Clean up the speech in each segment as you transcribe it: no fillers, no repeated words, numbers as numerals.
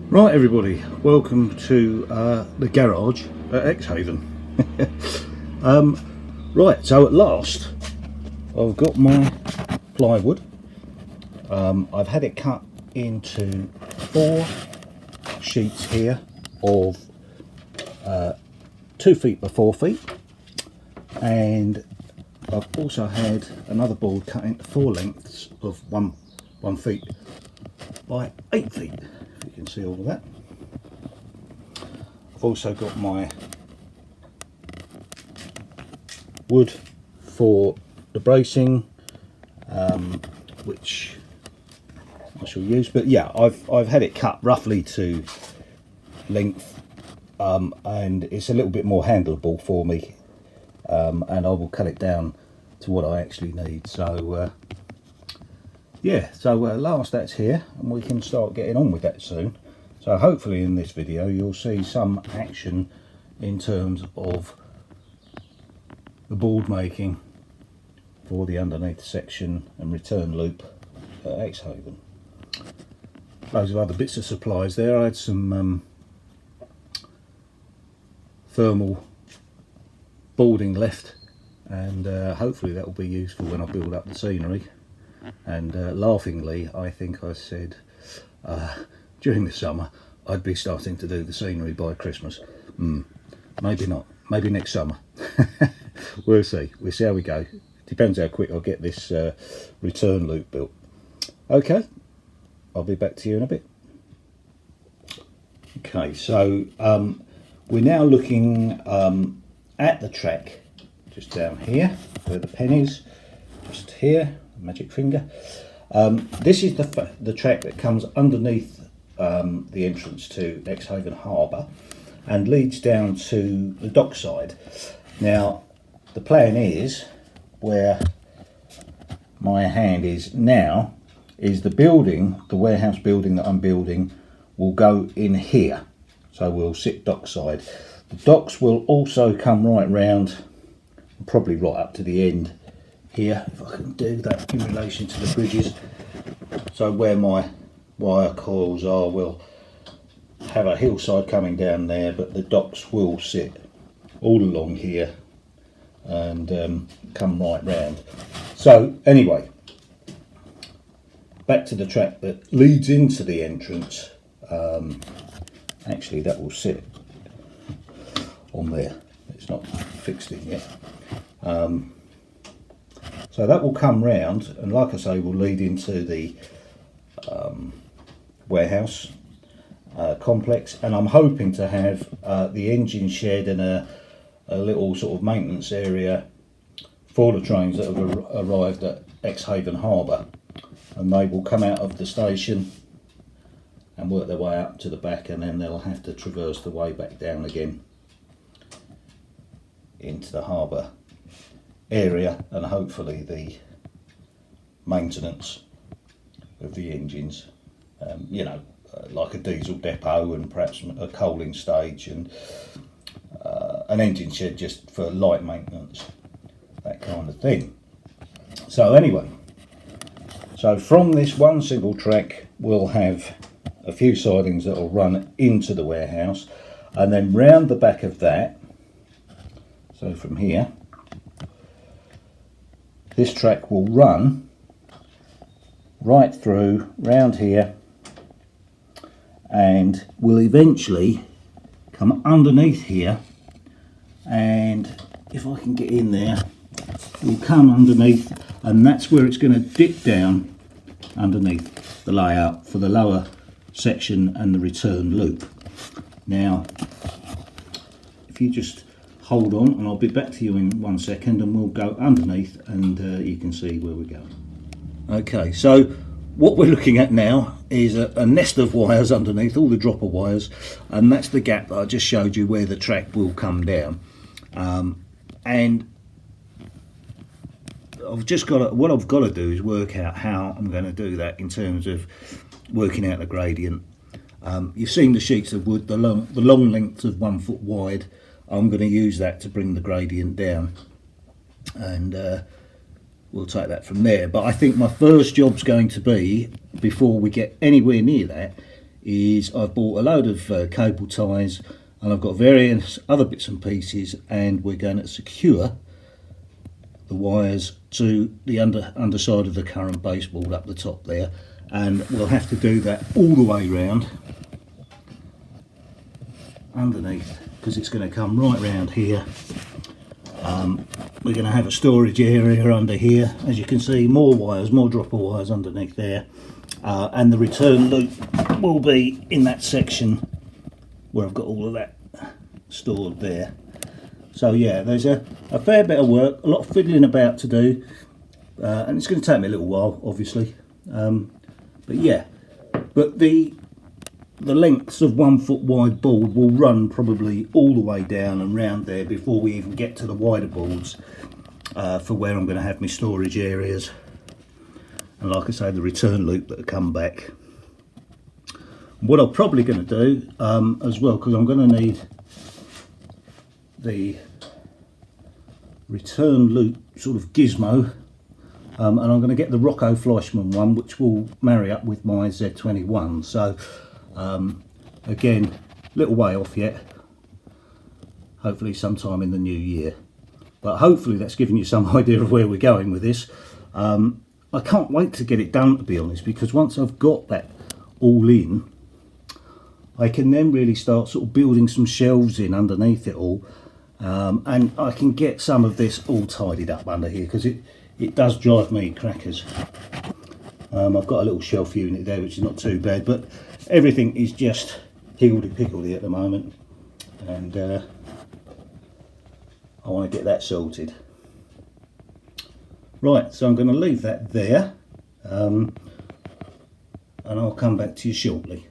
Right everybody, welcome to the garage at Exehaven. Right, so at last I've got my plywood. I've had it cut into 4 sheets here of 2 feet by 4 feet, and I've also had another board cut into 4 lengths of 1 feet by 8 feet. You can see all of that. I've also got my wood for the bracing, which I shall use. But yeah, I've had it cut roughly to length, and it's a little bit more handleable for me, and I will cut it down to what I actually need. So yeah, so at last that's here, and we can start getting on with that soon. So hopefully in this video you'll see some action in terms of the board making for the underneath section and return loop at Exehaven. Loads of other bits of supplies there. I had some thermal boarding left, and hopefully that will be useful when I build up the scenery. And laughingly, I think I said during the summer I'd be starting to do the scenery by Christmas. Maybe not, maybe next summer. We'll see how we go. Depends how quick I'll get this return loop built. Okay, I'll be back to you in a bit. Okay, so we're now looking at the track just down here where the pen is, just here, magic finger. This is the track that comes underneath the entrance to Exehaven Harbour and leads down to the dockside. Now the plan is, where my hand is now, is the building, the warehouse building that I'm building, will go in here, so we'll sit dockside. The docks will also come right round, probably right up to the end here, if I can do that in relation to the bridges. So where my wire coils are, we'll have a hillside coming down there, but the docks will sit all along here and come right round. So anyway, back to the track that leads into the entrance. Actually that will sit on there, it's not fixed in yet. So that will come round, and like I say, will lead into the warehouse complex, and I'm hoping to have the engine shed and a little sort of maintenance area for the trains that have arrived at Exehaven Harbour, and they will come out of the station and work their way up to the back, and then they'll have to traverse the way back down again into the harbour area, and hopefully the maintenance of the engines, like a diesel depot and perhaps a coaling stage and an engine shed just for light maintenance, that kind of thing. So anyway, so from this one single track we'll have a few sidings that will run into the warehouse, and then round the back of that, so from here, this track will run right through round here and will eventually come underneath here, and if I can get in there, will come underneath, and that's where it's going to dip down underneath the layout for the lower section and the return loop. Now if you just hold on, and I'll be back to you in 1 second, and we'll go underneath and you can see where we're going. Okay, so what we're looking at now is a nest of wires underneath, all the dropper wires, and that's the gap that I just showed you where the track will come down. And what I've got to do is work out how I'm going to do that in terms of working out the gradient. You've seen the sheets of wood, the long lengths of 1 foot wide. I'm going to use that to bring the gradient down, and we'll take that from there. But I think my first job's going to be, before we get anywhere near that, is I've bought a load of cable ties, and I've got various other bits and pieces, and we're going to secure the wires to the underside of the current baseboard up the top there, and we'll have to do that all the way round underneath, because it's going to come right round here. We're going to have a storage area under here, as you can see, more wires, more dropper wires underneath there, and the return loop will be in that section where I've got all of that stored there. So yeah, there's a fair bit of work, a lot of fiddling about to do, and it's going to take me a little while, obviously, but yeah, but the lengths of 1 foot wide board will run probably all the way down and round there before we even get to the wider boards, for where I'm going to have my storage areas, and like I say, the return loop that will come back. What I'm probably going to do as well, because I'm going to need the return loop sort of gizmo, and I'm going to get the Rocco Fleischmann one, which will marry up with my Z21. So again, little way off yet, hopefully sometime in the new year, but hopefully that's given you some idea of where we're going with this. I can't wait to get it done, to be honest, because once I've got that all in, I can then really start sort of building some shelves in underneath it all, and I can get some of this all tidied up under here, because it does drive me crackers. I've got a little shelf unit there which is not too bad, but everything is just higgledy-piggledy at the moment, and I want to get that sorted. Right, so I'm going to leave that there, and I'll come back to you shortly.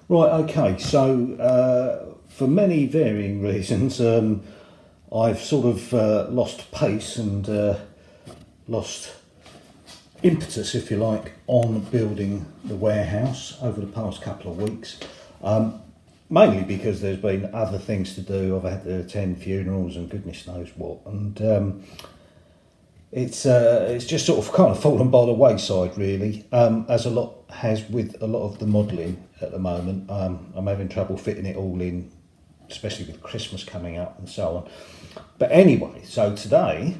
Right, okay, so for many varying reasons, I've sort of lost pace and lost impetus, if you like, on building the warehouse over the past couple of weeks, mainly because there's been other things to do. I've had to attend funerals and goodness knows what, and it's just sort of kind of fallen by the wayside, really, as a lot has with a lot of the modelling at the moment. I'm having trouble fitting it all in, especially with Christmas coming up and so on. But anyway, so today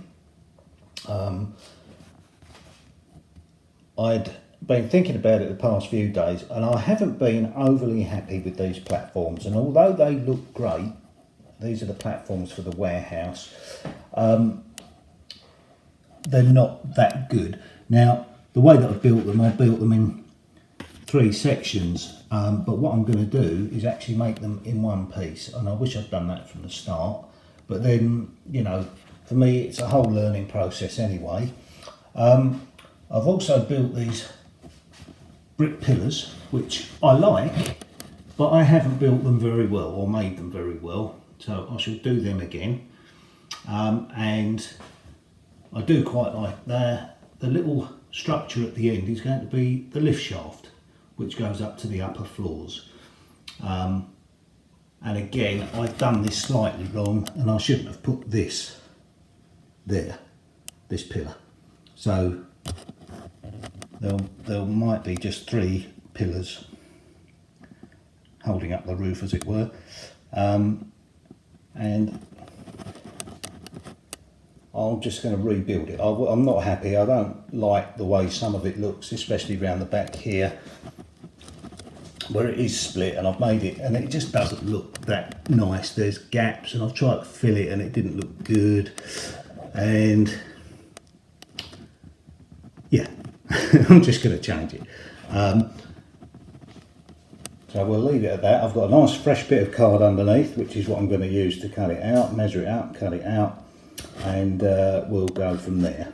I'd been thinking about it the past few days, and I haven't been overly happy with these platforms, and although they look great, these are the platforms for the warehouse, they're not that good. Now, the way that I built them in 3 sections, but what I'm going to do is actually make them in one piece, and I wish I'd done that from the start, but then, you know, for me it's a whole learning process anyway. I've also built these brick pillars, which I like, but I haven't built them very well or made them very well, so I shall do them again. And I do quite like the little structure at the end is going to be the lift shaft, which goes up to the upper floors. And again, I've done this slightly wrong, and I shouldn't have put this there, this pillar. So there might be just 3 pillars holding up the roof, as it were, and I'm just going to rebuild it. I'm not happy. I don't like the way some of it looks, especially around the back here where it is split, and I've made it and it just doesn't look that nice. There's gaps, and I've tried to fill it and it didn't look good, and yeah, I'm just going to change it. So we'll leave it at that. I've got a nice fresh bit of card underneath, which is what I'm going to use to cut it out, measure it out, cut it out, and we'll go from there.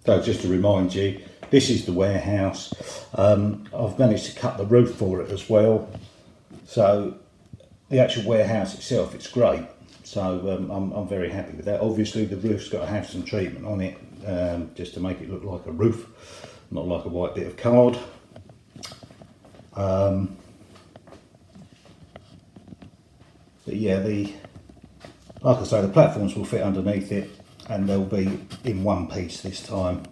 So just to remind you, this is the warehouse. I've managed to cut the roof for it as well. So the actual warehouse itself, it's great. So I'm very happy with that. Obviously the roof's got to have some treatment on it, just to make it look like a roof, not like a white bit of card. But yeah, like I say, the platforms will fit underneath it, and they'll be in one piece this time.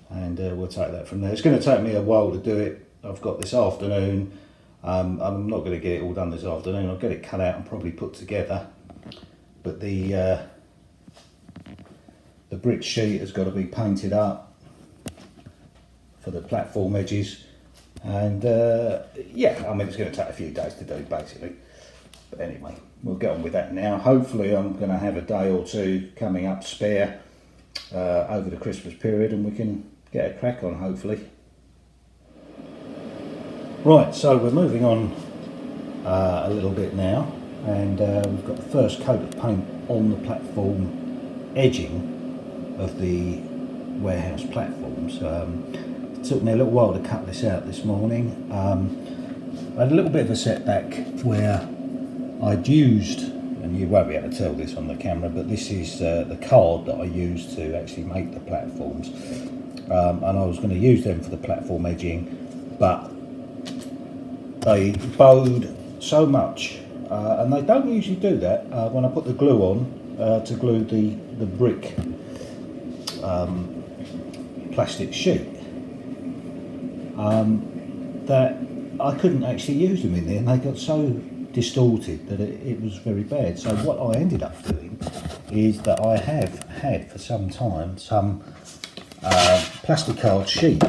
and we'll take that from there. It's going to take me a while to do it. I've got this afternoon. I'm not going to get it all done this afternoon. I'll get it cut out and probably put together. But the brick sheet has got to be painted up for the platform edges, and yeah, I mean, it's going to take a few days to do basically. But anyway, we'll get on with that now. Hopefully I'm going to have a day or two coming up spare over the Christmas period, and we can get a crack on, hopefully. Right, so we're moving on a little bit now, and we've got the first coat of paint on the platform edging of the warehouse platforms. It took me a little while to cut this out this morning. I had a little bit of a setback where I'd used, and you won't be able to tell this on the camera, but this is the card that I used to actually make the platforms, and I was going to use them for the platform edging, but they bowed so much, and they don't usually do that when I put the glue on to glue the brick plastic sheet, that I couldn't actually use them in there, and they got so distorted that it was very bad. So what I ended up doing is that I have had for some time some plastic card sheet.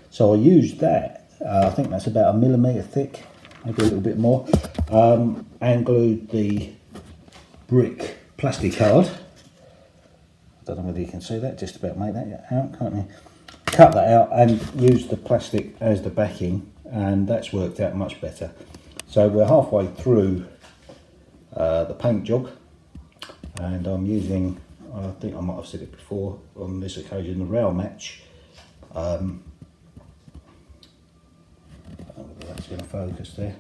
So I used that, I think that's about 1 millimetre thick, maybe a little bit more, and glued the brick plastic card. I don't know whether you can see that, just about make that out, can't you? Cut that out and use the plastic as the backing, and that's worked out much better. So we're halfway through the paint job, and I'm using, I think I might have said it before on this occasion, the rail match. I don't know whether that's going to focus there.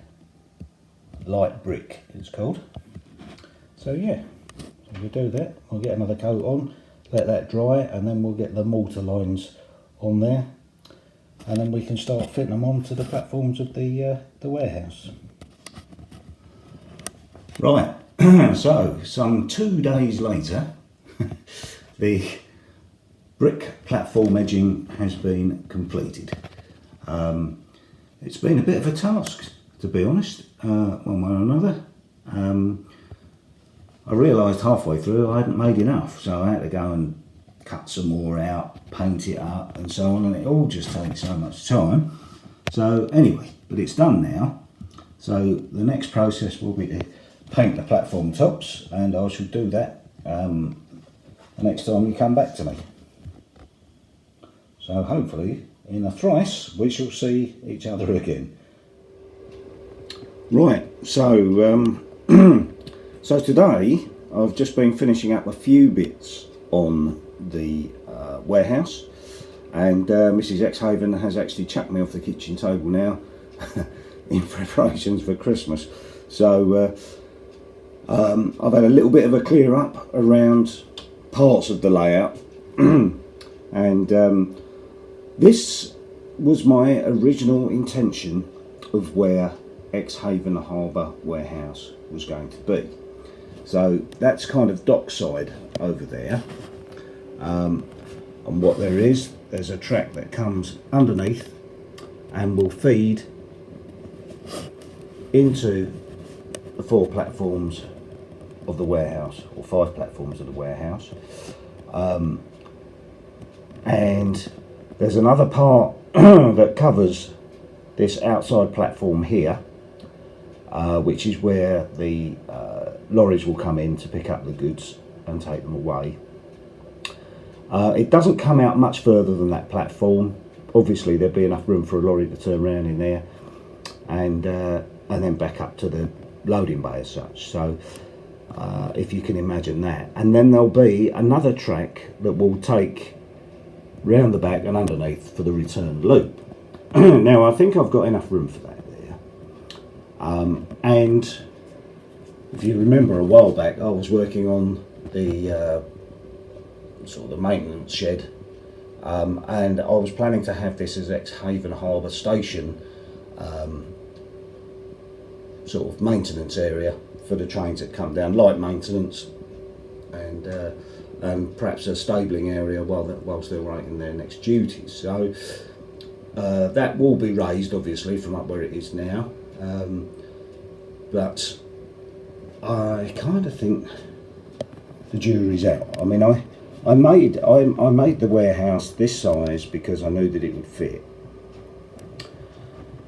Light brick it's called. So yeah, so we do that, we'll get another coat on, let that dry, and then we'll get the mortar lines on there, and then we can start fitting them onto the platforms of the warehouse. Right, so some 2 days later, the brick platform edging has been completed. It's been a bit of a task, to be honest, one way or another. I realised halfway through I hadn't made enough, so I had to go and cut some more out, paint it up and so on, and it all just takes so much time. So anyway, but it's done now, so the next process will be to paint the platform tops, and I shall do that the next time you come back to me. So hopefully in a thrice we shall see each other again. Right, so so today I've just been finishing up a few bits on the warehouse, and Mrs. Exehaven has actually chucked me off the kitchen table now in preparations for Christmas. So I've had a little bit of a clear up around parts of the layout and this was my original intention of where Exehaven Harbour warehouse was going to be. So that's kind of dockside over there, and what there's a track that comes underneath and will feed into the 4 platforms of the warehouse, or 5 platforms of the warehouse, and there's another part that covers this outside platform here, which is where the lorries will come in to pick up the goods and take them away. It doesn't come out much further than that platform. Obviously there'd be enough room for a lorry to turn around in there, and then back up to the loading bay as such. So if you can imagine that, and then there'll be another track that will take round the back and underneath for the return loop. Now I think I've got enough room for that there, and if you remember a while back I was working on the sort of the maintenance shed, and I was planning to have this as Exehaven Harbour station sort of maintenance area for the trains that come down, light maintenance, and perhaps a stabling area whilst they're waiting their next duties. So that will be raised obviously from up where it is now, but I kind of think the jury's out. I mean, I made the warehouse this size because I knew that it would fit,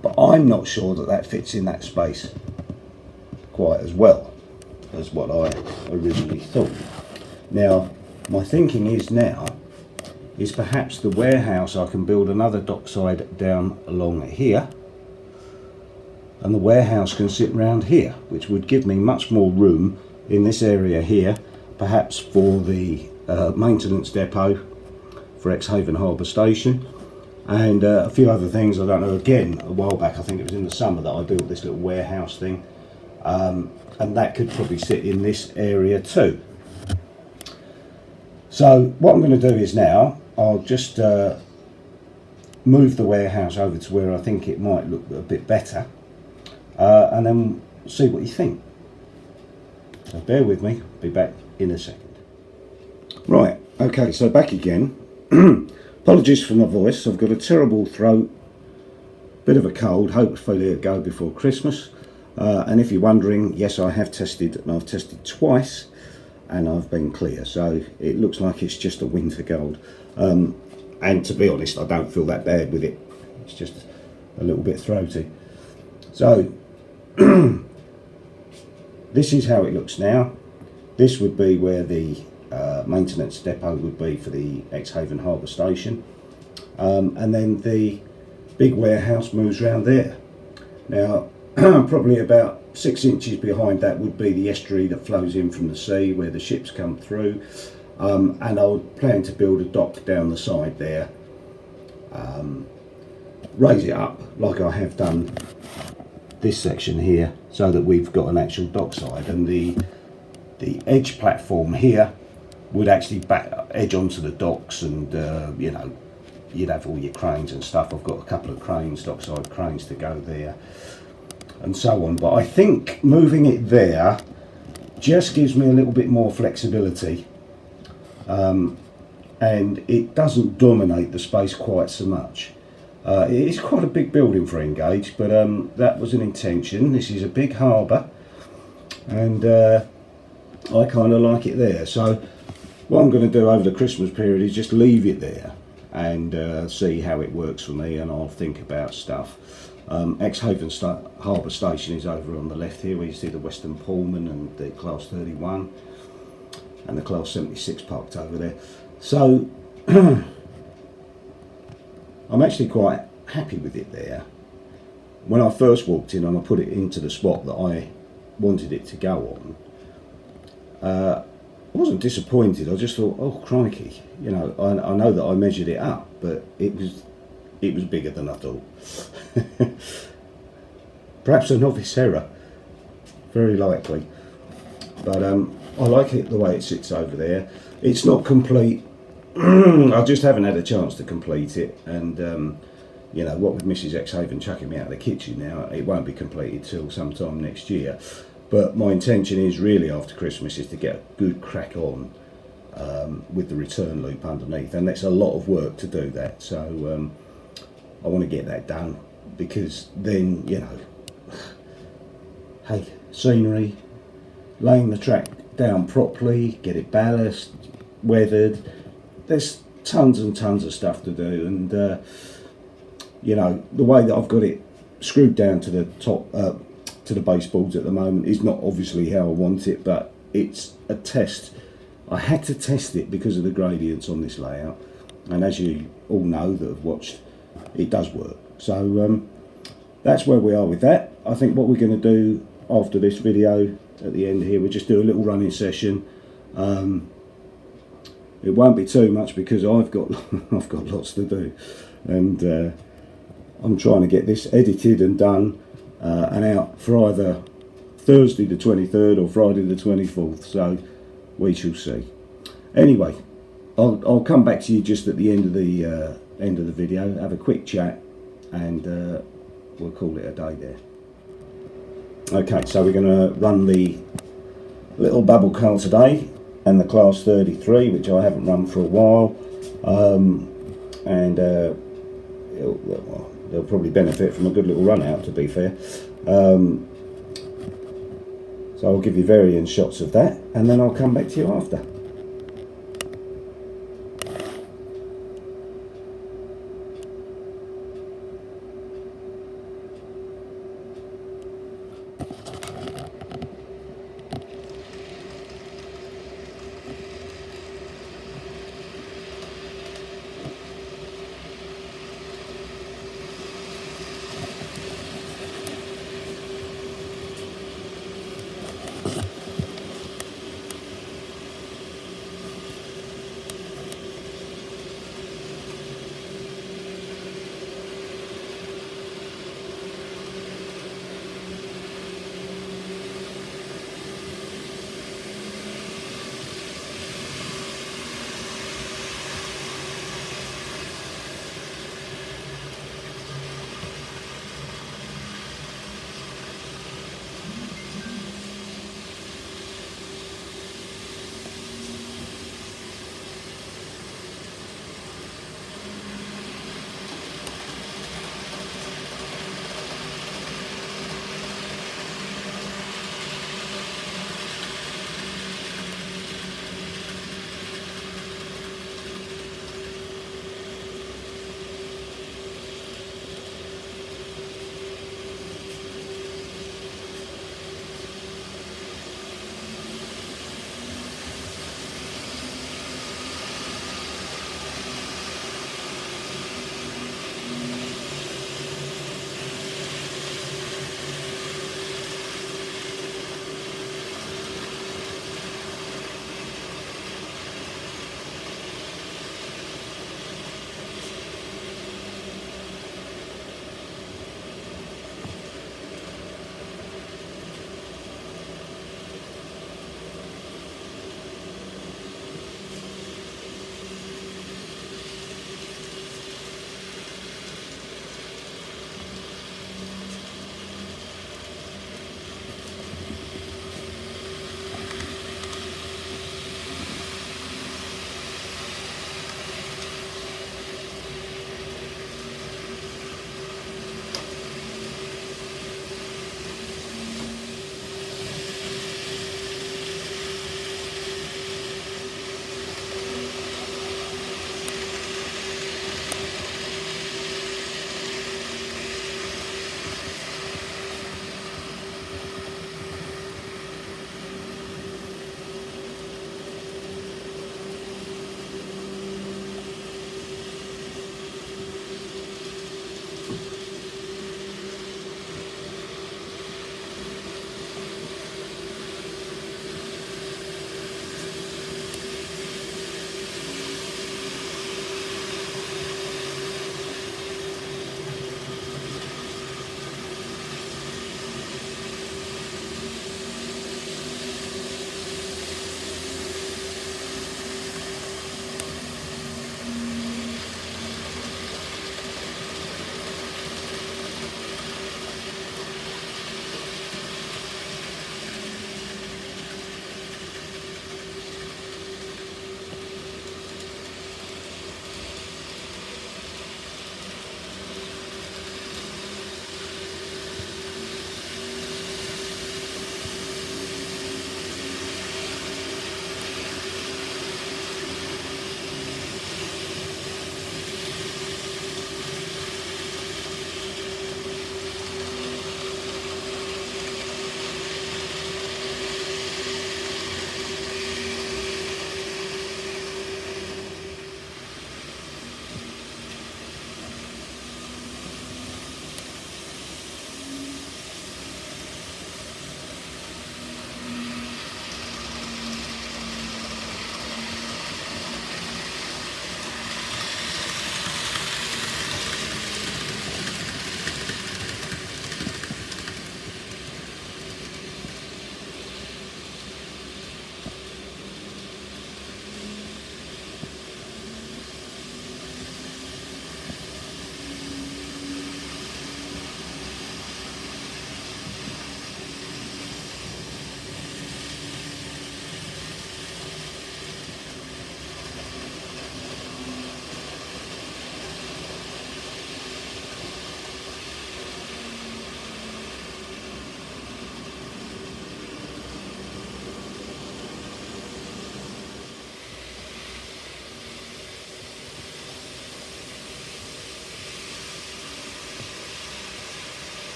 but I'm not sure that that fits in that space quite as well as what I originally thought. Now, my thinking is perhaps the warehouse, I can build another dockside down along here, and the warehouse can sit round here, which would give me much more room in this area here, perhaps for the maintenance depot for Exehaven Harbour Station, and a few other things. I don't know, again, a while back, I think it was in the summer, that I built this little warehouse thing, and that could probably sit in this area too. So what I'm going to do is now, I'll just move the warehouse over to where I think it might look a bit better, and then see what you think. So bear with me, I'll be back in a second. Right, okay, so back again. Apologies for my voice, I've got a terrible throat, bit of a cold, hopefully it'll go before Christmas. And if you're wondering, yes, I have tested, and I've tested twice, and I've been clear, so it looks like it's just a winter cold. And to be honest, I don't feel that bad with it, it's just a little bit throaty. So this is how it looks now. This would be where the maintenance depot would be for the Exehaven Harbour Station, and then the big warehouse moves around there. Now probably about 6 inches behind that would be the estuary that flows in from the sea where the ships come through, and I would plan to build a dock down the side there, raise it up like I have done this section here, so that we've got an actual dockside, and the edge platform here would actually edge onto the docks, and you know, you'd have all your cranes and stuff. I've got a couple of cranes, dockside cranes, to go there and so on, but I think moving it there just gives me a little bit more flexibility, and it doesn't dominate the space quite so much. It is quite a big building for Engage, but that was an intention. This is a big harbour, and I kind of like it there. So what I'm going to do over the Christmas period is just leave it there and see how it works for me, and I'll think about stuff. Exehaven Harbour Station is over on the left here, where you see the Western Pullman and the Class 31 and the Class 76 parked over there. So I'm actually quite happy with it there. When I first walked in and I put it into the spot that I wanted it to go on, I wasn't disappointed. I just thought, oh crikey, you know, I know that I measured it up, but it was bigger than I thought. Perhaps a novice error, very likely, but I like it the way it sits over there. It's not complete. I just haven't had a chance to complete it, and you know, what with Mrs. Exehaven chucking me out of the kitchen now, it won't be completed till sometime next year. But my intention is really after Christmas is to get a good crack on with the return loop underneath, and that's a lot of work to do that. So I want to get that done, because then, you know, hey, scenery, laying the track down properly, get it ballast, weathered. There's tons and tons of stuff to do, and you know, the way that I've got it screwed down to the top, to the baseboards at the moment, is not obviously how I want it, but it's a test. I had to test it because of the gradients on this layout, and as you all know that have watched, it does work. So that's where we are with that. I think what we're going to do after this video at the end here, we'll just do a little running session. It won't be too much because I've got lots to do, and I'm trying to get this edited and done and out for either Thursday the 23rd or Friday the 24th, so we shall see. Anyway, I'll come back to you just at the end of the video, have a quick chat, and we'll call it a day there. Okay, so we're going to run the little bubble car today. and the Class 33, which I haven't run for a while, and they'll probably benefit from a good little run out, to be fair. So I'll give you varying shots of that, and then I'll come back to you after.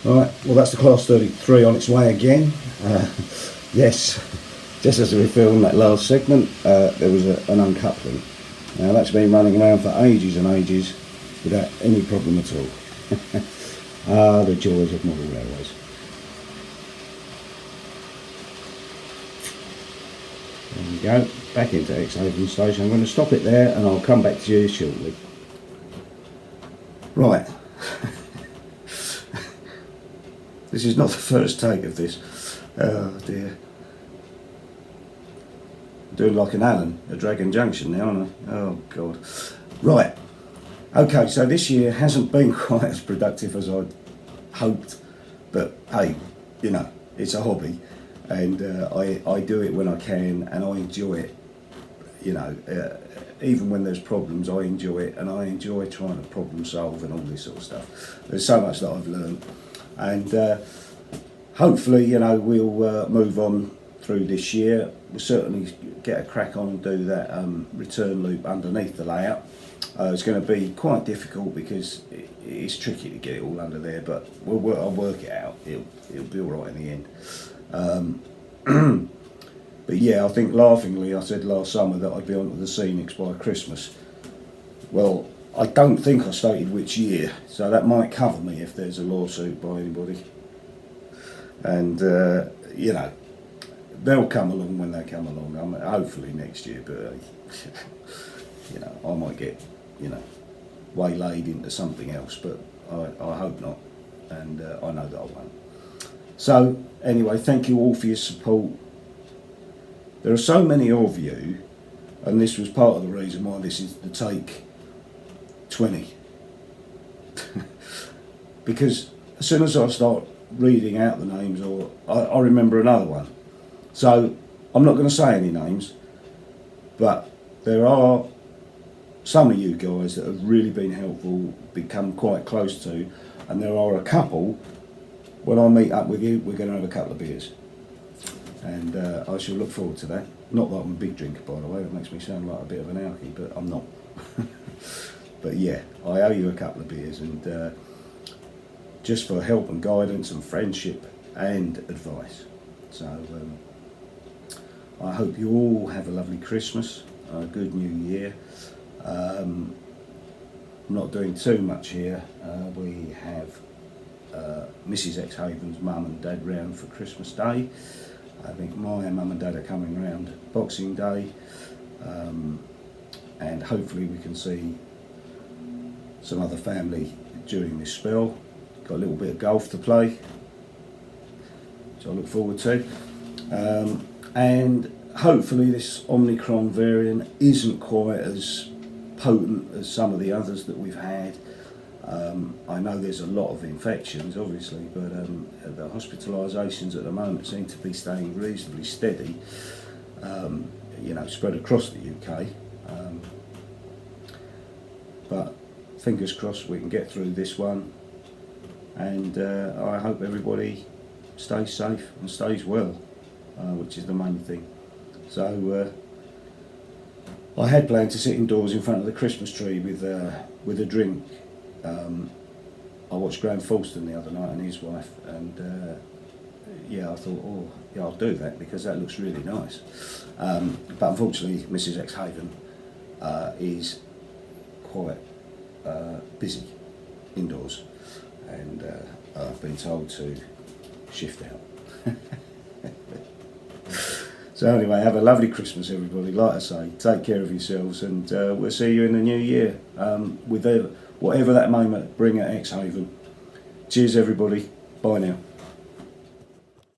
Right, well that's the Class 33 on its way again. Yes, just as we filmed that last segment, there was an uncoupling. Now that's been running around for ages and ages without any problem at all. The joys of model railways. There we go, back into Exehaven Station. I'm going to stop it there and I'll come back to you shortly. Right. This is not the first take of this. Oh dear. I'm doing like an Allen at Dragon Junction now, aren't I? Oh God. Right. Okay, so this year hasn't been quite as productive as I'd hoped, but hey, you know, it's a hobby, and I do it when I can, and I enjoy it. You know, even when there's problems, I enjoy it, and I enjoy trying to problem solve and all this sort of stuff. There's so much that I've learned, and hopefully, you know, we'll move on through this year. We'll certainly get a crack on and do that return loop underneath the layout. It's going to be quite difficult because it's tricky to get it all under there, but I'll work it out. It'll be all right in the end. But yeah, I think laughingly I said last summer that I'd be onto the scenics by Christmas. Well, I don't think I stated which year, so that might cover me if there's a lawsuit by anybody. And you know, they'll come along when they come along. I mean, hopefully next year, but you know, I might get, you know, waylaid into something else, but I hope not, and I know that I won't. So anyway, thank you all for your support. There are so many of you, and this was part of the reason why this is the take 20. Because as soon as I start reading out the names, or I remember another one. So I'm not going to say any names, but there are some of you guys that have really been helpful, become quite close to, and there are a couple, when I meet up with you, we're going to have a couple of beers. And I shall look forward to that. Not that I'm a big drinker, by the way, it makes me sound like a bit of an alkie, but I'm not. But yeah, I owe you a couple of beers, and just for help and guidance and friendship and advice. So I hope you all have a lovely Christmas, a good New Year. I'm not doing too much here. We have Mrs. Exehaven's mum and dad round for Christmas Day. I think my mum and dad are coming round Boxing Day, and hopefully we can see some other family during this spell. Got a little bit of golf to play, which I look forward to, and hopefully this Omicron variant isn't quite as potent as some of the others that we've had. I know there's a lot of infections, obviously, but the hospitalisations at the moment seem to be staying reasonably steady, you know, spread across the UK. But fingers crossed we can get through this one, and I hope everybody stays safe and stays well, which is the main thing. So I had planned to sit indoors in front of the Christmas tree with a drink. I watched Graham Falston the other night and his wife, and yeah, I thought, oh yeah, I'll do that because that looks really nice. But unfortunately Mrs. Exehaven is quite busy indoors, and I've been told to shift out. So anyway, have a lovely Christmas everybody. Like I say, take care of yourselves, and we'll see you in the new year, with whatever that may bring at Exehaven. Cheers everybody, bye now.